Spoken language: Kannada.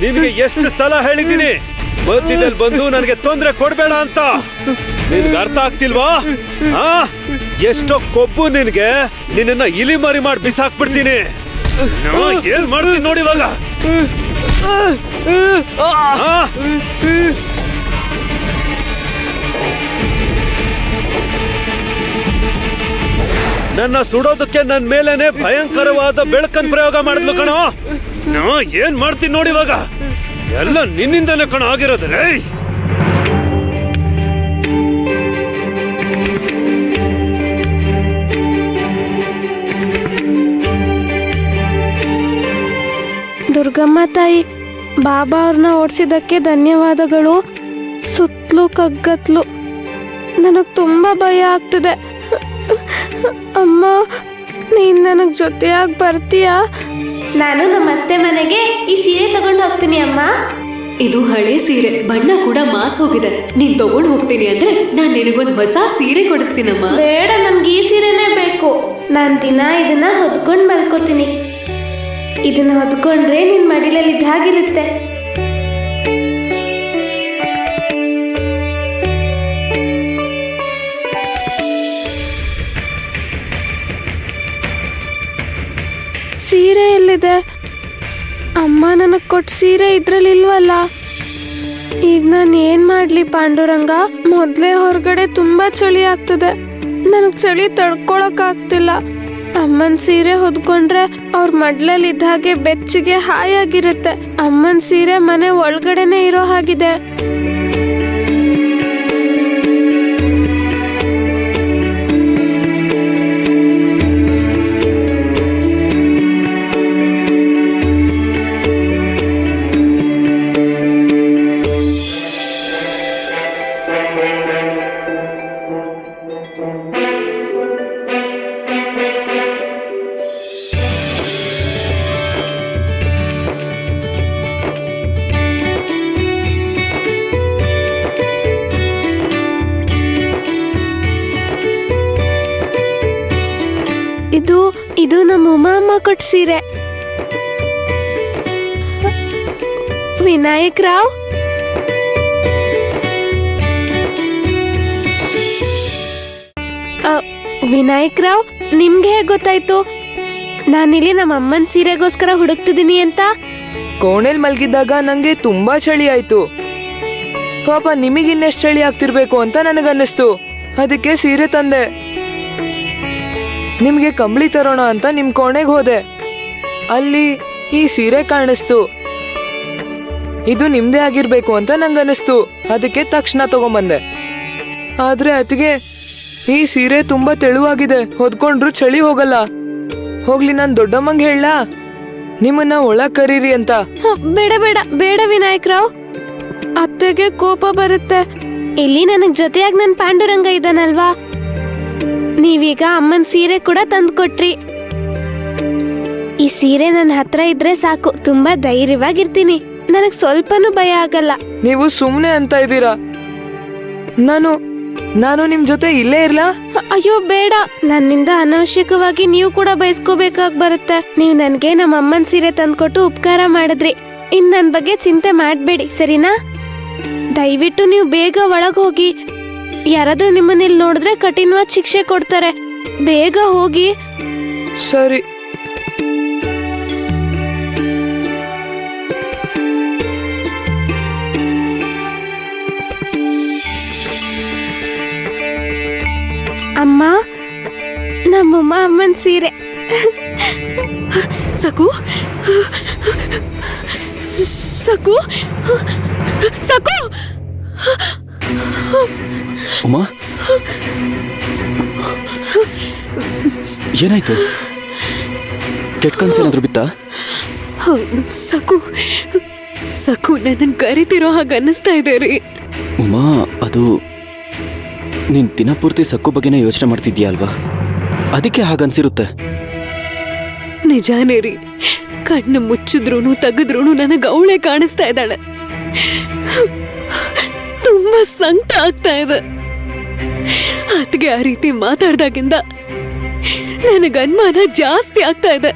ನಿನಗೆ ಎಷ್ಟು ಸಲ ಹೇಳಿದ್ದೀನಿ ಮಧ್ಯದಲ್ಲಿ ಬಂದು ನನಗೆ ತೊಂದರೆ ಕೊಡ್ಬೇಡ ಅಂತ. ನಿನ್ಗೆ ಅರ್ಥ ಆಗ್ತಿಲ್ವಾ? ಎಷ್ಟೋ ಕೊಬ್ಬು ನಿನ್ಗೆ. ನಿನ್ನ ಇಲಿ ಮರಿ ಮಾಡಿ ಬಿಸಾಕ್ಬಿಡ್ತೀನಿ. ಏನ್ ಮಾಡ್ತೀನಿ ನೋಡಿ ಇವಾಗ. ನನ್ನ ಸುಡೋದಕ್ಕೆ ನನ್ ಮೇಲೇನೆ ಭಯಂಕರವಾದ ಬೆಳಕನ್ ಪ್ರಯೋಗ ಮಾಡಿದ್ಲು ಕಣೋ. ಏನ್ ಮಾಡ್ತೀನಿ ನೋಡಿ ಇವಾಗ. ಎಲ್ಲ ನಿನ್ನಿಂದಲೇ ಕಣ ಆಗಿರೋದ್ರೆ. ದುರ್ಗಮ್ಮ ತಾಯಿ, ಬಾಬಾ ಅವ್ರನ್ನ ಓಡಿಸಿದ್ದಕ್ಕೆ ಧನ್ಯವಾದಗಳು. ಸುತ್ತಲೂ ಕಗ್ಗತ್ಲು, ನನಗೆ ತುಂಬಾ ಭಯ ಆಗ್ತಿದೆ. ಅಮ್ಮ, ನೀನ್ ನನಗ್ ಜೊತೆಯಾಗಿ ಬರ್ತೀಯಾ? ನಾನು ನಮ್ಮ ಅತ್ತೆ ಮನೆಗೆ ಈ ಸೀರೆ ತಗೊಂಡು ಹೋಗ್ತೀನಿ ಅಮ್ಮ. ಇದು ಹಳೆ ಸೀರೆ, ಬಣ್ಣ ಕೂಡ ಮಾಸ್ ಹೋಗಿದೆ. ನೀನ್ ತಗೊಂಡು ಹೋಗ್ತೀನಿ ಅಂದ್ರೆ ನಾನ್ ನಿನಗೊಂದು ಹೊಸ ಸೀರೆ ಕೊಡಿಸ್ತೀನಮ್ಮ. ಬೇಡ, ನನ್ಗೆ ಈ ಸೀರೆನೇ ಬೇಕು. ನಾನ್ ದಿನ ಇದನ್ನ ಹೊದ್ಕೊಂಡ್ ಮಲ್ಕೋತೀನಿ. ಇದನ್ನ ಹೊದ್ಕೊಂಡ್ರೆ ನಿನ್ ಮಡಿಲಲ್ಲಿ ಇದ್ದಾಗಿರುತ್ತೆ. ಸೀರೆ ಎಲ್ಲಿದೆ? ಅಮ್ಮ ನನಗೆ ಕೊಟ್ಟು ಸೀರೆ ಇದ್ರಲ್ಲಿ ಇಲ್ವಲ್ಲ. ಈಗ ನಾನು ಏನ್ ಮಾಡ್ಲಿ ಪಾಂಡುರಂಗ? ಮೊದಲೇ ಹೊರಗಡೆ ತುಂಬಾ ಚಳಿ ಆಗ್ತದೆ, ನನಗೆ ಚಳಿ ತಡ್ಕೊಳಕ್ ಆಗ್ತಿಲ್ಲ. ಅಮ್ಮನ ಸೀರೆ ಹೊದ್ಕೊಂಡ್ರೆ ಅವ್ರ ಮಡ್ಲಲ್ಲಿ ಇದ್ದ ಹಾಗೆ ಬೆಚ್ಚಗೆ ಹಾಯಾಗಿರುತ್ತೆ. ಅಮ್ಮನ ಸೀರೆ ಮನೆ ಒಳಗಡೆನೆ ಇರೋ ಹಾಗಿದೆ. ಇದು ನಮ್ಮ ಉಮಾ ಅಮ್ಮ ಕೊಟ್ಟ ಸೀರೆ. ವಿನಾಯಕ್ ರಾವ್, ವಿನಾಯಕ್ ರಾವ್, ನಿಮ್ಗೆ ಹೇಗೆ ಗೊತ್ತಾಯ್ತು ನಾನಿಲ್ಲಿ ನಮ್ಮ ಅಮ್ಮನ ಸೀರೆಗೋಸ್ಕರ ಹುಡುಕ್ತಿದ್ದೀನಿ ಅಂತ? ಕೋಣೆಲ್ ಮಲ್ಗಿದ್ದಾಗ ನಂಗೆ ತುಂಬಾ ಚಳಿ ಆಯ್ತು. ಪಾಪ ನಿಮಗಿನ್ನೆಷ್ಟು ಚಳಿ ಆಗ್ತಿರ್ಬೇಕು ಅಂತ ನನಗನ್ನಿಸ್ತು. ಅದಕ್ಕೆ ಸೀರೆ ತಂದೆ. ನಿಮ್ಗೆ ಕಂಬಳಿ ತರೋಣ ಅಂತ ನಿಮ್ ಕೋಣೆಗೆ ಹೋದೆ. ಅಲ್ಲಿ ಈ ಸೀರೆ ಕಾಣಿಸ್ತು. ಇದು ನಿಮ್ದೇ ಆಗಿರ್ಬೇಕು ಅಂತ ನಂಗನ್ನಿಸ್ತು. ಅದಕ್ಕೆ ತಕ್ಷಣ ತಗೊಂಬಂದೆ. ಆದ್ರೆ ಅದಕ್ಕೆ ಈ ಸೀರೆ ತುಂಬಾ ತೆಳುವಾಗಿದೆ, ಹೊದ್ಕೊಂಡ್ರು ಚಳಿ ಹೋಗಲ್ಲ. ಹೋಗ್ಲಿ, ನಾನ್ ದೊಡ್ಡಮ್ಮಂಗೆ ಹೇಳಲಾ ನಿಮ್ಮನ್ನ ಒಳಗ್ ಕರೀರಿ ಅಂತ? ಬೇಡ ಬೇಡ ಬೇಡ ವಿನಾಯಕ್ ರಾವ್, ಅತ್ತೆಗೆ ಕೋಪ ಬರುತ್ತೆ. ಇಲ್ಲಿ ನನಗ್ ಜೊತೆಯಾಗಿ ನನ್ ಪಾಂಡುರಂಗ ಇದ್ದಾನಲ್ವಾ. ನೀವೀಗ ಅಮ್ಮನ ಸೀರೆ ಕೂಡ ತಂದು ಕೊಟ್ರಿ. ಈ ಸೀರೆ ನನ್ನ ಹತ್ರ ಇದ್ರೆ ಸಾಕು, ತುಂಬಾ ಧೈರ್ಯವಾಗಿರ್ತೀನಿ. ನನಗ್ ಸ್ವಲ್ಪನೂ ಭಯ ಆಗಲ್ಲ. ನೀವು ಸುಮ್ನೆ ಅಂತ ಇದ್ದೀರಾ. ನಾನು ನಿಮ್ ಜೊತೆ ಇಲ್ಲೇ ಇರ್ಲಾ? ಅಯ್ಯೋ ಬೇಡ, ನನ್ನಿಂದ ಅನವಶ್ಯಕವಾಗಿ ನೀವು ಕೂಡ ಬಯಸ್ಕೋಬೇಕಾಗಿ ಬರುತ್ತೆ. ನೀವು ನನ್ಗೆ ನಮ್ಮ ಅಮ್ಮನ ಸೀರೆ ತಂದ್ಕೊಟ್ಟು ಉಪಕಾರ ಮಾಡಿದ್ರಿ. ಇನ್ ನನ್ ಬಗ್ಗೆ ಚಿಂತೆ ಮಾಡ್ಬೇಡಿ, ಸರಿನಾ? ದಯವಿಟ್ಟು ನೀವು ಬೇಗ ಒಳಗ್ ಹೋಗಿ. ಯಾರಾದ್ರೂ ನಿಮ್ಮನ್ನಿಲ್ಲಿ ನೋಡಿದ್ರೆ ಕಠಿಣವಾದ ಶಿಕ್ಷೆ ಕೊಡ್ತಾರೆ. ಬೇಗ ಹೋಗಿ. ಸರಿ. ಅಮ್ಮ, ನಮ್ಮಮ್ಮ ಅಮ್ಮನ ಸೀರೆ. ಸಕು ಸಕು ಸಕು ಉಮಾ, ಏನಾಯ್ತು? ಕೆಟ್ಟ ಕನ್ಸೇನಾದ್ರೂ ಬಿತ್ತಾ? ಸಕು ಸಕು ನನ್ನ ಕರಿತಿರೋ ಹಾಗೆ ಅನ್ನಿಸ್ತಾ ಇದೆ ರೀ. ಉಮಾ, ಅದು ನೀನ್ ದಿನಪೂರ್ತಿ ಸಕ್ಕು ಬಗ್ಗೆನೇ ಯೋಚನೆ ಮಾಡ್ತಿದ್ಯಾ ಅಲ್ವಾ? ಅದಕ್ಕೆ ಹಾಗನ್ಸಿರುತ್ತೆ. ನಿಜಾನೇ ರೀ, ಕಣ್ಣು ಮುಚ್ಚಿದ್ರೂ ತೆಗೆದ್ರೂ ನನಗೆ ಅವಳೇ ಕಾಣಿಸ್ತಾ ಇದ್ದಾಳೆ. ತುಂಬಾ ಸಂಕಟ ಆಗ್ತಾ ಇದೆ. ಅದಕ್ಕೆ ಆ ರೀತಿ ಮಾತಾಡ್ದಾಗಿಂದ ನನಗೆ ಅನುಮಾನ ಜಾಸ್ತಿ ಆಗ್ತಾ ಇದೆ.